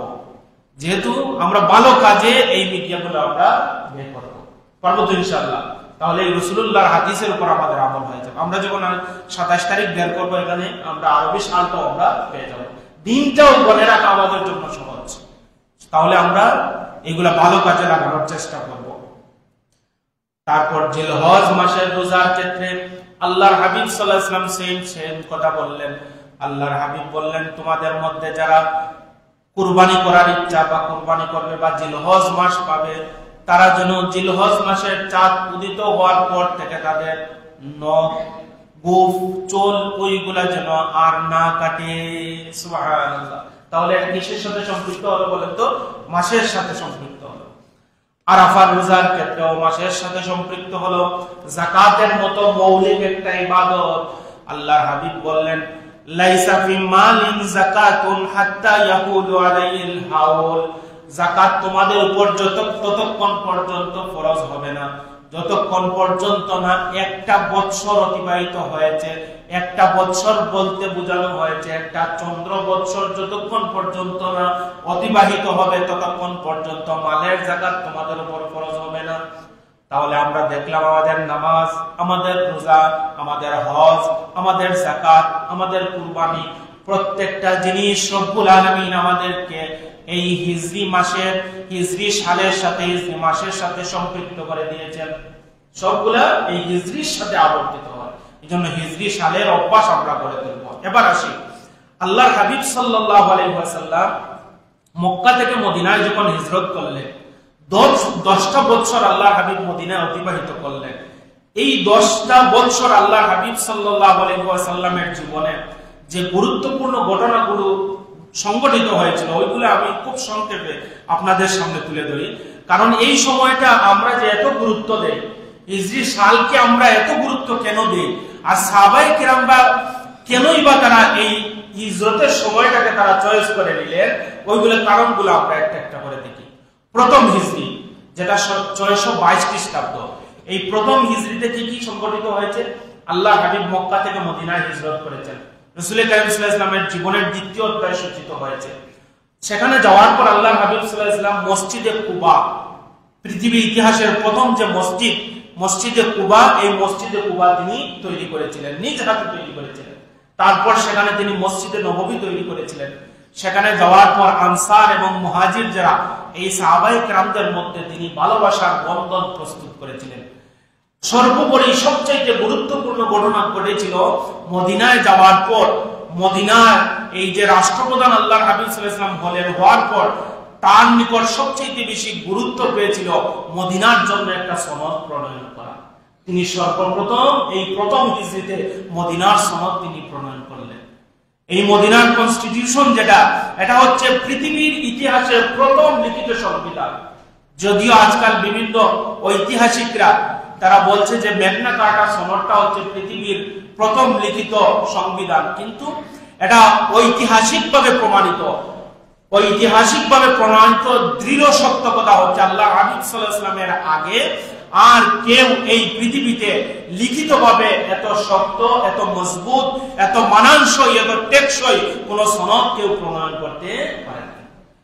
যেহেতু আমরা ভালো কাজে এই মিডিয়াগুলো আমরা বের করবো, পারবো তো ইনশাআল্লাহ। তাহলে এই রাসূলুল্লাহর হাদিসের উপর আমাদের আমল হয়ে যাবে। আমরা যখন 27 তারিখ বের করবো, এখানে আমরা আরবি সালটাও আমরা পেয়ে যাবো। দিনটাও বলে রাখা আমাদের জন্য সহজ। তাহলে আমরা এগুলা ভালো কাজে লাগানোর চেষ্টা করব। তারপর জিলহজ মাসের রোজার ক্ষেত্রে আল্লাহর হাবিব সাল্লাল্লাহু আলাইহি ওয়াসাল্লাম সেম কথা বললেন। আল্লাহর হাবিব বললেন, তোমাদের মধ্যে যারা কুরবানি করার ইচ্ছা বা কুরবানি করবে বা জিলহজ মাস পাবে, তারা যেন জিলহজ মাসের চাঁদ উদিত হওয়ার পর থেকে তাদের নখ, গোঁফ, চুল ওইগুলা যেন আর না কাটে। সুবহানাল্লাহ। তাহলে এটা কিসের সাথে সম্পৃক্ত হলো বলেন তো? মাসের সাথে সম্পৃক্ত হলো। আরাফার রোজার ক্ষেত্রেও মাসের সাথে সম্পৃক্ত হলো। যাকাতের মতো মৌলিক একটা ইবাদত আল্লাহর হাবিব বললেন, লাইসা ফি মালিন যাকাতুন হাত্তা ইয়াকুলু আলাইহিল হাউল। যাকাত তোমাদের উপর ততক্ষণ পর্যন্ত ফরজ হবে না যতক্ষণ পর্যন্ত না একটা বৎসর অতিবাহিত হয়েছে। একটা বৎসর বলতে বোঝানো হয়েছে একটা চন্দ্র বৎসর যতক্ষণ পর্যন্ত না অতিবাহিত হবে ততক্ষণ পর্যন্ত মালের যাকাত তোমাদের উপর ফরজ হবে না। তাহলে আমরা দেখলাম আমাদের নামাজ, আমাদের রোজা, আমাদের হজ, আমাদের যাকাত, আমাদের কুরবানি, প্রত্যেকটা জিনিস রব্বুল আলামিন আমাদেরকে এই হিজরি মাসের, হিজরি সালের সাথে, হিজরি মাসের সাথে সম্পৃক্ত করে দিয়েছেন। সবগুলা এই হিজরির সাথে আবর্তিত হয়। এই জন্য হিজরি সালের অভ্যাস আমরা করে তুলব। এবার আসি, আল্লাহর হাবিব সাল্লাল্লাহু আলাইহি ওয়াসাল্লাম মক্কা থেকে মদিনায় যখন হিজরত করলেন, 10টা বছর আল্লাহর হাবিব মদিনায় অতিবাহিত করলেন। এই 10টা বছর আল্লাহর হাবিব সাল্লাল্লাহু আলাইহি ওয়াসাল্লামের জীবনে যে গুরুত্বপূর্ণ ঘটনাগুলো সংগঠিত হয়েছিল ওইগুলো আমি খুব সংক্ষেপে আপনাদের সামনে তুলে ধরি। কারণ এই সময়টা আমরা যে এত গুরুত্ব দেই, হিজরি সালকে আমরা এত গুরুত্ব কেন দেই, আর সাহাবায়ে কেরামরা কেনই বা তারা এই হিজরতের সময়টাকে তারা চয়েস করে নিলেন, ওইগুলোর কারণগুলো আমরা একটা একটা করে দেখি। প্রথম হিজরি যেটা 622 খ্রিস্টাব্দ, এই প্রথম হিজরিতে কি কি সংগঠিত হয়েছে? আল্লাহ হাবিব মক্কা থেকে মদিনায় হিজরত করেছেন। রাসূল কারীম সাল্লাল্লাহু আলাইহি ওয়াসাল্লামের জীবনের দ্বিতীয় অধ্যায় সূচিত হয়েছে। সেখানে যাওয়ার পর আল্লাহ হাবিব সাল্লাল্লাহু আলাইহি ওয়াসাল্লাম মসজিদে কুবা, পৃথিবীর ইতিহাসের প্রথম যে মসজিদ, মসজিদে কুবা, এই মসজিদে কুবা তিনি তৈরি করেছিলেন, নিজ হাতে তৈরি করেছিলেন। তারপর সেখানে তিনি মসজিদে নববী তৈরি করেছিলেন। সেখানে যাওয়ার পর আনসার এবং মুহাজির যারা, এই সাহাবায়ে কেরামদের মধ্যে তিনি ভালোবাসার বন্ধন প্রস্তুত করেছিলেন। সর্বোপরি সবচেয়ে গুরুত্বপূর্ণ ঘটনা ঘটেছিল মদিনায় যাওয়ার পর। মদিনার এই যে রাষ্ট্রপ্রধান আল্লাহর হাবিব সাল্লাল্লাহু আলাইহি ওয়াসাল্লাম হলেন, হওয়ার পর তার নিকট সবচেয়ে বেশি গুরুত্ব পেয়েছিল মদিনার জন্য একটা সনদ প্রণয়ন করা। তিনি সর্বপ্রথম এই প্রথম হিজরিতে মদিনার সনদ তিনি প্রণয়ন করলেন। এই মদিনার কনস্টিটিউশন যেটা, এটা হচ্ছে পৃথিবীর ইতিহাসের প্রথম লিখিত সংবিধান। যদিও আজকাল বিভিন্ন ঐতিহাসিকরা তারা বলছে যে ম্যাগনা কার্টা সনদটা হচ্ছে পৃথিবীর প্রথম লিখিত সংবিধান, কিন্তু এটা ঐতিহাসিকভাবে প্রমাণিত, ঐতিহাসিকভাবে প্রমাণিত দৃঢ় সত্য কথা হচ্ছে আল্লাহ হাবিব সাল্লাল্লাহু আলাইহি ওয়াসাল্লামের আগে আর কেউ এই পৃথিবীতে লিখিতভাবে এত শক্ত, এত মজবুত, এত মানানসই, এত টেকসই কোন সনদ কেউ প্রণয়ন করতে পারে না।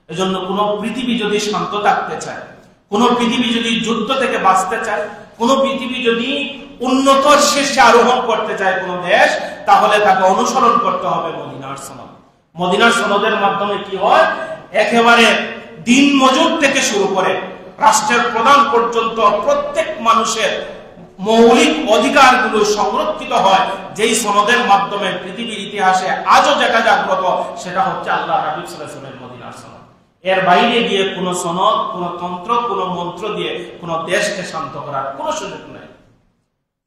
এজন্য কোন পৃথিবী যদি শান্ত থাকতে চায়, কোন পৃথিবী যদি যুদ্ধ থেকে বাঁচতে চায়, কোন পৃথিবী যদি উন্নতর শীর্ষে আরোহণ করতে চায় কোন দেশ, তাহলে তাকে অনুসরণ করতে হবে মদিনার সনদ। মদিনার সনদের মাধ্যমে কি হয়, একেবারে দিন মজুর থেকে শুরু করে রাষ্ট্রের প্রধান পর্যন্ত প্রত্যেক মানুষের মৌলিক অধিকারগুলো সংরক্ষিত হয়। যেই সনদের মাধ্যমে পৃথিবীর ইতিহাসে আজও যেটা জাগ্রত, সেটা হচ্ছে আল্লাহ হাবিব সাল্লাল্লাহু আলাইহি ওয়াসাল্লামের মদিনার সনদ। এর বাইরে গিয়ে কোন সনদ, কোন তন্ত্র, কোন মন্ত্র দিয়ে কোন দেশকে শান্ত করার কোন সুযোগ নেই।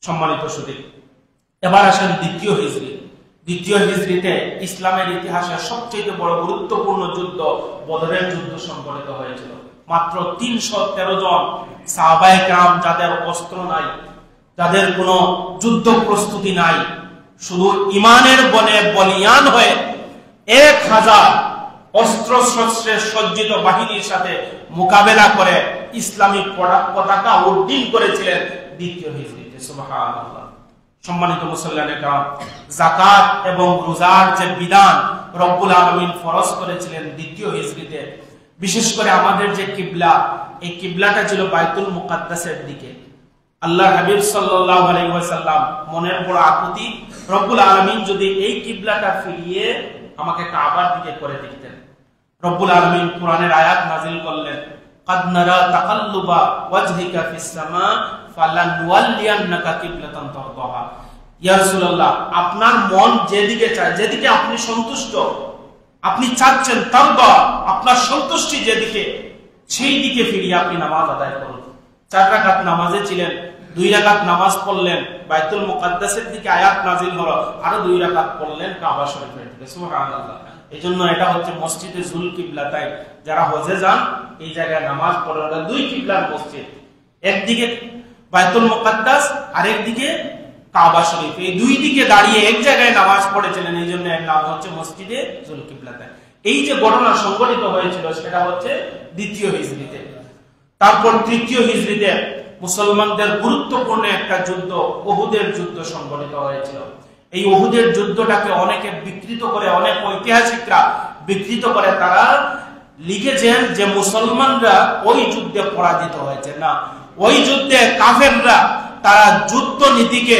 সম্মানিত সুধী, এবার আসেন দ্বিতীয় হিজরি। দ্বিতীয় হিজরিতে ইসলামের ইতিহাসে সবচেয়ে বড় গুরুত্বপূর্ণ যুদ্ধ বদরের যুদ্ধ সংঘটিত হয়েছিল। মাত্র 313 জন সাহাবায়ে কেরাম, যাদের অস্ত্র নাই, যাদের কোনো যুদ্ধ প্রস্তুতি নাই, শুধু ইমানের বলে বলিয়ান হয়ে 1000 অস্ত্র শস্ত্রে সজ্জিত বাহিনীর সাথে মোকাবেলা করে ইসলামী পতাকা উড্ডীন করেছিলেন দ্বিতীয় হিজরিতে। সুবহানাল্লাহ। সম্মানিত মুসল্লিয়ানে কেরাম, যাকাত এবং রোজার যে বিধান রব্বুল আলামিন ফরজ করেছিলেন দ্বিতীয় হিজরিতে, বিশেষ করে আমাদের যে কিবলা, এই কিবলাটা ছিল বাইতুল মুকাদ্দাসের দিকে। আল্লাহর হাবিব সাল্লাল্লাহু আলাইহি ওয়াসাল্লাম মনের বড় আকুতি, রব্বুল আলামিন যদি এই কিবলাটা ফিরিয়ে আমাকে কাবার দিকে করে দিতেন। রব্বুল আলামিন কোরআনের আয়াত নাযিল করলেন, قد نرى تقلب وجهك في السماء فلنولينك قبلة ترضاها। ইয়া রাসূলুল্লাহ, আপনার মন যেদিকে চায়, যেদিকে আপনি সন্তুষ্ট, আপনি চাচ্ছেন তারদা, আপনার সন্তুষ্টি যেদিকে, সেই দিকে ফিরিয়ে আপনি নামাজ আদায় করুন। 4 রাকাত নামাজে ছিলেন, 2 রাকাত নামাজ পড়লেন বাইতুল মুকাদ্দাসের দিকে, আয়াত নাযিল হলো, আরো 2 রাকাত পড়লেন কাবা শরীফের দিকে। সুবহানাল্লাহ। এইজন্য এটা হচ্ছে মসজিদে জুল কিবলা। তাই যারা হজে যান এই জায়গায় নামাজ পড়েন, 2 কিবলার মসজিদ, একদিকে বাইতুল মুকাদ্দাস আর একদিকে কাবা শরীফ, এই 2 দিকে দাঁড়িয়ে এক জায়গায় নামাজ পড়েছিলেন। এই জন্য এর নাম হচ্ছে মসজিদে জুল কিবলা। এই যে ঘটনা সংঘটিত হয়েছিল সেটা হচ্ছে দ্বিতীয় হিজরিতে। তারপর তৃতীয় হিজরিতে মুসলমানদের গুরুত্বপূর্ণ একটা যুদ্ধ, উহুদের যুদ্ধ সংঘটিত হয়েছিল। এই উহুদের যুদ্ধটাকে অনেকে বিকৃত করে, অনেক ঐতিহাসিকরা বিকৃত করে, তারা লিখেছেন যে মুসলমানরা ওই যুদ্ধে পরাজিত হয়েছে। না, ওই যুদ্ধে কাফেররা তারা যুদ্ধ নীতিকে,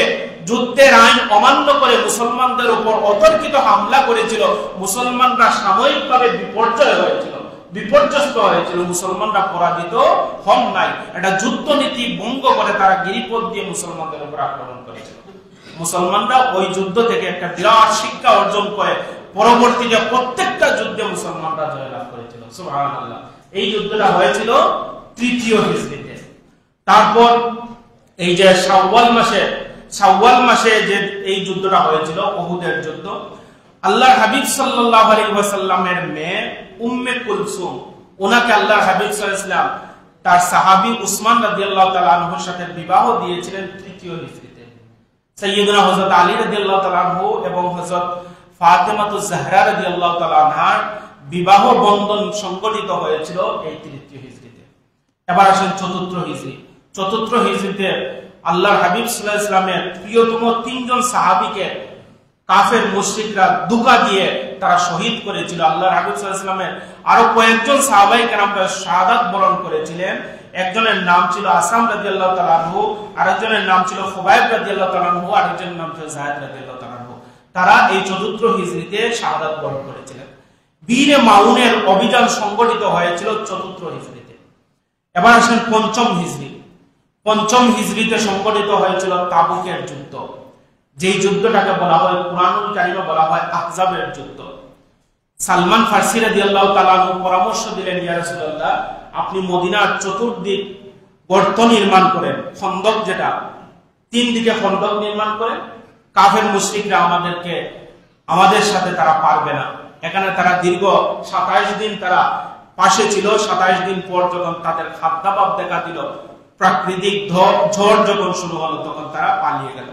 যুদ্ধের আইন অমান্য করে মুসলমানদের উপর অতর্কিত হামলা করেছিল। মুসলমানরা সাময়িকভাবে বিপর্যয় হয়েছিল, বিপর্যস্ত হয়েছিল, মুসলমানরা পরাজিত হন নাই। এটা যুদ্ধ নীতি ভঙ্গ করে তারা গিরিপথ দিয়ে মুসলমানদের উপর আক্রমণ করেছিল। মুসলমানরা ওই যুদ্ধ থেকে একটা বিরাট শিক্ষা অর্জন করে পরবর্তীতে প্রত্যেকটা যুদ্ধে মুসলমানরা জয়লাভ করেছিল। সুবহানাল্লাহ। এই যুদ্ধটা হয়েছিল তৃতীয় হিজরিতে। তারপর এই যে শাওয়াল মাসে যে এই যুদ্ধটা হয়েছিল, উহুদের যুদ্ধ, আল্লাহর হাবিব সাল্লাল্লাহু আলাইহি ওয়াসাল্লামের মেয়ে উম্মে কুলসুম, ওনাকে আল্লাহর হাবিব সাল্লাল্লাহু আলাইহি ওয়াসাল্লাম তার সাহাবী উসমান রাদিয়াল্লাহু তাআলা আনহুর সাথে বিবাহ দিয়েছিলেন তৃতীয় হিজরিতে। সাইয়্যিদুনা হযরত আলী রাদিয়াল্লাহু তাআলা আনহু এবং হযরত ফাতেমাতুজ জাহরা রাদিয়াল্লাহু তাআলা আনহার বিবাহ বন্ধন সংগঠিত হয়েছিল এই তৃতীয় হিজরিতে। এবার আসেন চতুর্থ হিজরি। চতুর্থ হিজরিতে আল্লাহর হাবিব সাল্লাল্লাহু আলাইহি ওয়াসাল্লামের প্রিয়তম 3 জন সাহাবীকে কাফের মুশরিকরা ধোঁকা দিয়ে তারা শহীদ করেছিল। আল্লাহর হাবিব সাল্লাল্লাহু আলাইহি ওয়াসাল্লামের আরো কয়েকজন সাহাবায়ে কেরামরা শাহাদাত বরণ করেছিলেন। একজনের নাম ছিল আসাম রাদিয়াল্লাহু তাআলা আনহু, আরেকজনের নাম ছিল খুবাইব রাদিয়াল্লাহু তাআলা আনহু, আরেকজনের নাম ছিল যায়েদ রাদিয়াল্লাহু তাআলা আনহু। তারা এই চতুর্থ হিজরিতে শাহাদাত বরণ করেছিলেন। বীরে মাউনের অভিযান সংগঠিত হয়েছিল চতুর্থ হিজরিতে। এবার আসেন পঞ্চম হিজরি। পঞ্চম হিজরিতে সংগঠিত হয়েছিল তাবুকের যুদ্ধ, যেই যুদ্ধটাকে বলা হয় কুরআনুল কারীমে বলা হয় আহজাবের যুদ্ধ। সালমান ফারসি রাদিয়াল্লাহু তাআলা আনহু পরামর্শ দিলেন, ইয়া রাসূলুল্লাহ, আপনি মদিনার চতুর্দিক গর্ত নির্মাণ করেন, খন্দক, যেটা 3 দিকে খন্দক নির্মাণ করেন। কাফের মুশরিকরা আমাদের সাথে তারা পারবে না। এখানে তারা দীর্ঘ 27 দিন তারা পাশে ছিল। 27 দিন পর যখন তাদের খাদ্যাভাব দেখা দিল, প্রাকৃতিক ঝড় যখন শুরু হলো, তখন তারা পালিয়ে গেল।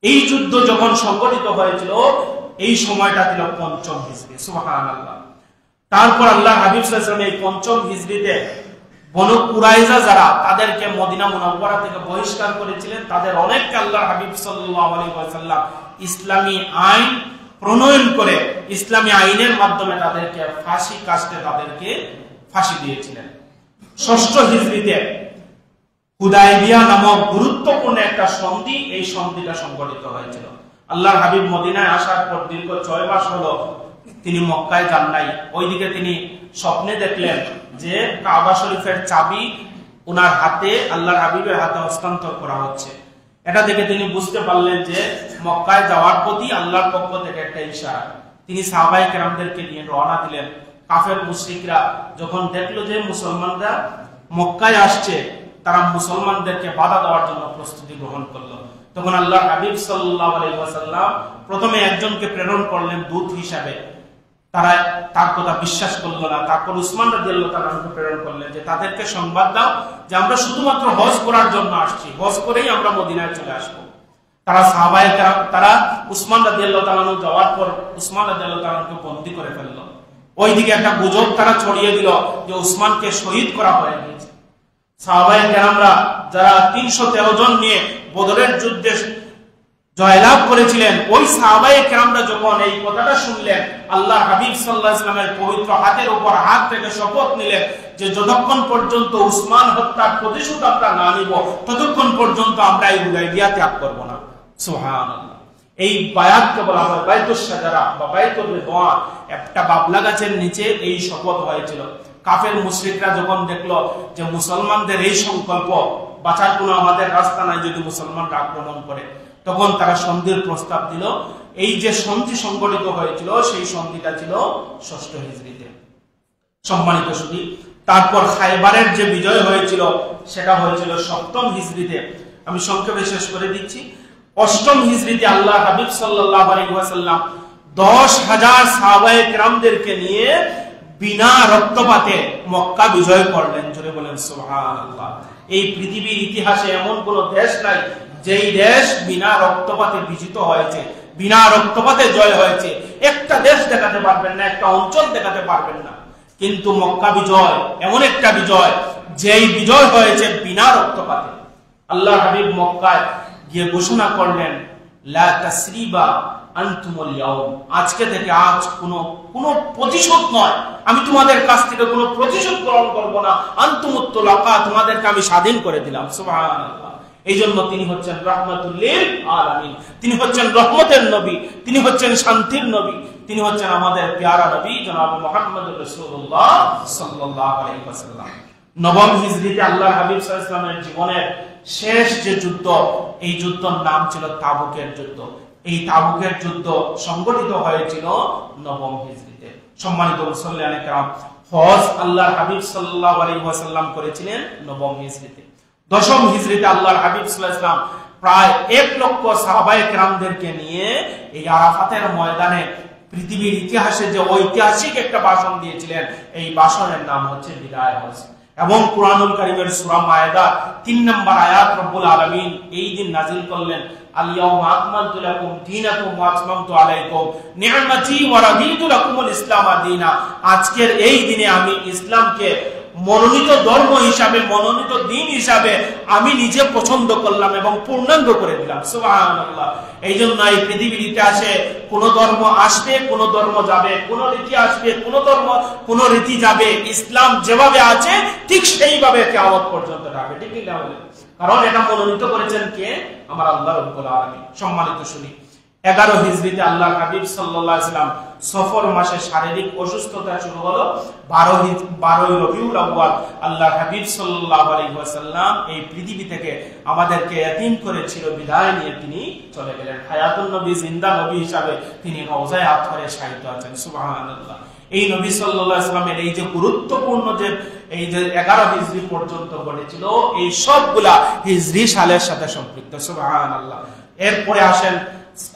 এই যুদ্ধ যখন সংগঠিত হয়েছিল, এই সময়টা ছিল পঞ্চম হিজরি। সুবহানাল্লাহ। তারপর আল্লাহ হাবিব সাল্লাল্লাহু আলাইহি ওয়াসাল্লাম এই পঞ্চম হিজরিতে বনু কুরাইজা যারা, তাদেরকে মদিনা মুনাওয়ারা থেকে বহিষ্কার করেছিলেন, তাদের অনেককে আল্লাহ হাবিব সাল্লাল্লাহু আলাইহি ওয়াসাল্লাম ইসলামী আইন প্রণয়ন করে ইসলামী আইনের মাধ্যমে তাদেরকে ফাঁসি কাস্টে তাদেরকে ফাঁসি দিয়েছিলেন। ষষ্ঠ হিজরিতে হুদায়বিয়া নামক গুরুত্বপূর্ণ একটা সন্ধি, এই সন্ধিটা সংঘটিত হয়েছিল। আল্লাহর হাবিব মদিনায় আসার পর দীর্ঘ 6 মাস হলো তিনি মক্কায় যান নাই। ওইদিকে তিনি স্বপ্নে দেখলেন যে কাবা শরীফের চাবি ওনার হাতে, আল্লাহর হাবিবের হাতে হস্তান্তর করা হচ্ছে। এটা দেখে তিনি বুঝতে পারলেন যে মক্কায় যাওয়ার প্রতি আল্লাহর পক্ষ থেকে একটা ইশারা। তিনি সাহাবায়ে কেরামদেরকে নিয়ে রওনা দিলেন। কাফের মুশরিকরা যখন দেখলো যে মুসলমানরা মক্কায় আসছে, তারা মুসলমানদেরকে বাধা দেওয়ার জন্য প্রস্তুতি গ্রহণ করলো। তখন আল্লাহর হাবিব সাল্লাল্লাহু আলাইহি ওয়াসাল্লাম প্রথমে একজনকে প্রেরণ করলেন দূত হিসাবে। তারা তার কথা বিশ্বাস করলো না। তারপর উসমান রাদিয়াল্লাহু তাআলা আনহু প্রেরণ করলেন যে তাদেরকে সংবাদ দাও যে আমরা শুধুমাত্র হজ করার জন্য আসছি, হজ করেই আমরা মদিনায় চলে আসবো। তারা সাহাবায়ে কেরাম, তারা উসমান রাদিয়াল্লাহু তাআলা আনহু যাওয়ার পর উসমান রাদিয়াল্লাহু তাআলা আনহুকে বন্দী করে ফেললো। ওইদিকে একটা গুজব তারা ছড়িয়ে দিল যে উসমানকে শহীদ করা হয়ে গেছে। সাহাবায়ে কেরামরা যারা 313 জন নিয়ে বদরের যুদ্ধে জয়লাভ করেছিলেন, ওই সাহাবায়ে কেরামরা যখন এই কথাটা শুনলেন, আল্লাহর হাবিব সাল্লাল্লাহু আলাইহি ওয়াসাল্লামের পবিত্র হাতের উপর হাত রেখে শপথ নিলেন যে যতক্ষণ পর্যন্ত উসমান হত্যার প্রতিশোধ আমরা না নিব, ততক্ষণ পর্যন্ত আমরা এই হুদায়বিয়া ত্যাগ করব না। সুবহানাল্লাহ। এই বায়াতকে বলা হয় বাইতুশ শাজারা বা বাইতুর রিদওয়ান। একটা বাবলা গাছের নিচে এই শপথ হয়েছিল। কাফের মুশরিকরা যখন দেখলো যে মুসলমানদের এই সংকল্প, বাঁচার কোনো আমাদের রাস্তা নাই যদি মুসলমানরা আক্রমণ করে, তখন তারা সন্ধির প্রস্তাব দিল। এই যে সন্ধি সংগঠিত হয়েছিল, সেই সন্ধিটা ছিল 6ষ্ঠ হিজরিতে। সম্মানিত সুধী, তারপর খায়বারের যে বিজয় হয়েছিল সেটা হয়েছিল 7ম হিজরিতে। আমি সংক্ষেপে শেষ করে দিচ্ছি। 8ম হিজরিতে আল্লাহ হাবিব সাল্লাল্লাহু আলাইহি ওয়াসাল্লাম 10,000 সাহাবায়ে কেরামদেরকে নিয়ে বিনা রক্তপাতে মক্কা বিজয় করলেন। জোরে বলেন সুবহানাল্লাহ। এই পৃথিবীর ইতিহাসে এমন কোন দেশ নাই যেই দেশ বিনা রক্তপাতে বিজিত হয়েছে, বিনা রক্তপাতে জয় হয়েছে। একটা দেশ দেখাতে পারবেন না, একটা অঞ্চল দেখাতে পারবেন না। কিন্তু মক্কা বিজয় এমন একটা বিজয়, যেই বিজয় হয়েছে বিনা রক্তপাতে। আল্লাহ হাবিব মক্কায় গিয়ে ঘোষণা করলেন, লা তাসরিবা আনতুমুল ইয়াউম, আজকে থেকে আজ কোনো প্রতিশোধ নয়, আমি তোমাদের কাছ থেকে কোনো প্রতিশোধ গ্রহণ করব না। আনতুমুত তুলাকা, তোমাদেরকে আমি স্বাধীন করে দিলাম। সুবহানাল্লাহ। এই জন্য তিনি হচ্ছেন রাহমাতুল লিল আলামিন, তিনি হচ্ছেন রহমতের নবী, তিনি হচ্ছেন শান্তির নবী, তিনি হচ্ছেন আমাদের প্যারা নবী জনাব মুহাম্মদুর রাসূলুল্লাহ সাল্লাল্লাহু আলাইহি ওয়াসাল্লাম। 9ম হিজরিতে আল্লাহর হাবিব সাল্লাল্লাহু আলাইহি ওয়াসাল্লামের জীবনের শেষ যে যুদ্ধ, এই যুদ্ধের নাম ছিল তাবুকের যুদ্ধ। এই তাবুকের যুদ্ধ সংগঠিত হয়েছিল 9ম হিজরিতে। সম্মানিত মুসল্লিয়ানে কেরাম, হজ আল্লাহর হাবিব সাল্লাল্লাহু আলাইহি ওয়াসাল্লাম করেছিলেন 9ম হিজরিতে। 10ম হিজরিতে আল্লাহর হাবিব সাল্লাল্লাহু আলাইহি ওয়াসাল্লাম প্রায় 1 লক্ষ সাহাবায়ে কেরামদেরকে নিয়ে এই আরাফাতের ময়দানে পৃথিবীর ইতিহাসে যে ঐতিহাসিক একটা ভাষণ দিয়েছিলেন, এই ভাষণের নাম হচ্ছে বিদায় হজ। এবং কুরআনুল কারীমের সূরা মায়েদা 3 নম্বর আয়াত রব্বুল আলামিন এই দিন নাযিল করলেন, আল-ইয়াওমা আকমালতু লাকুম দীনাকুম ওয়া আতমামতু আলাইকুম নি'মাতি ওয়া রাদিতু লাকুমুল ইসলামা দীনা। আজকের এই দিনে আমি ইসলামকে মনোনীত ধর্ম হিসাবে, মনোনীত দিন হিসাবে আমি নিজে পছন্দ করলাম এবং পূর্ণাঙ্গ করে দিলাম। সুবহানাল্লাহ। এই জন্য এই পৃথিবীর ইতিহাসে কোন ধর্ম আসবে, কোন ধর্ম যাবে, কোন রীতি আসবে, কোন ধর্ম কোন রীতি যাবে, ইসলাম যেভাবে আছে ঠিক সেইভাবে কিয়ামত পর্যন্ত থাকবে। ঠিক কি না বলে? কারণ এটা মনোনীত করেছেন কে? আমার আল্লাহ রাব্বুল আলামিন। সম্মানিত শুনি, 11 হিজরিতে আল্লাহর হাবিব সাল্লাল্লাহু আলাইহি ওয়াসাল্লাম সফর মাসে শারীরিক অসুস্থতা শুরু হলো। 12 রবিউল আউয়াল আল্লাহর হাবিব সাল্লাল্লাহু আলাইহি ওয়াসাল্লাম এই পৃথিবী থেকে আমাদেরকে এতিম করে চির বিদায় নিয়ে তিনি চলে গেলেন। হায়াতুন নবী, জিন্দা নবী হিসাবে তিনি রওজায়ে আতহারে শায়িত আছেন। সুবহানাল্লাহ। এই নবী সাল্লাল্লাহু আলাইহি ওয়াসাল্লামের এই যে গুরুত্বপূর্ণ যে এই যে 11 হিজরি পর্যন্ত ঘটেছিল, এই সবগুলা হিজরি সালের সাথে সম্পৃক্ত। সুবহানাল্লাহ। এরপরে আসেন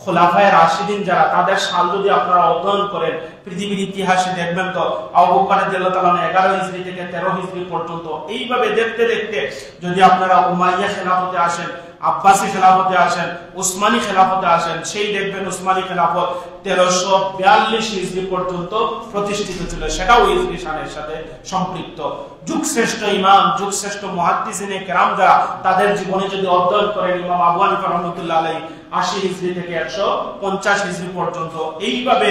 খোলাফায়ে রাশিদিন যারা, তাদের সাল যদি আপনারা অধ্যয়ন করেন পৃথিবীর ইতিহাসে দেখবেন তো আবু বকর রাদিয়াল্লাহু তাআলা 11 হিজরি থেকে 13 হিজরি পর্যন্ত এইভাবে দেখতে দেখতে যদি আপনারা উমাইয়া খেলাফতে আসেন, আব্বাসী খেলাফতে আসেন, উসমানী খেলাফতে আসেন, সেই দেখবেন উসমানী খেলাফত 1342 হিজরি পর্যন্ত প্রতিষ্ঠিত ছিল। সেটাও হিজরি সালের সাথে সম্পৃক্ত। যুগশ্রেষ্ঠ ইমাম, যুগশ্রেষ্ঠ মুহাদ্দিসিনে কেরাম যারা, তাদের জীবনে যদি অধ্যয়ন করেন, ইমাম আবু হানিফা রাহমাতুল্লাহ আলাইহি 80 হিজরি থেকে 150 হিজরি পর্যন্ত এইভাবে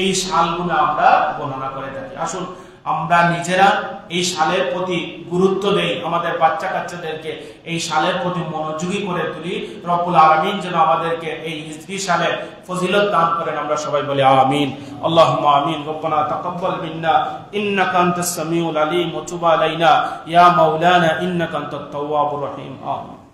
এই সালগুলো আমরা গণনা করে থাকি। আসুন আমরা নিজেরা এই সালের প্রতি গুরুত্ব দেই, আমাদের বাচ্চা কাচ্চাদেরকে এই সালের প্রতি মনোযোগী করে তুলি। রব্বুল আলামিন যেন আমাদেরকে এই হিজরি সালের ফজিলত দান করেন, আমরা সবাই বলি আমিন। আল্লাহুম্মা আমিন। রব্বানা তাকাব্বাল মিন্না ইন্নাকা আনতাস সামিউল আলিম ওয়া তুব আলাইনা ইয়া মাওলানা ইন্নাকা আনতাত তাওয়াবুর রহিম। আমিন।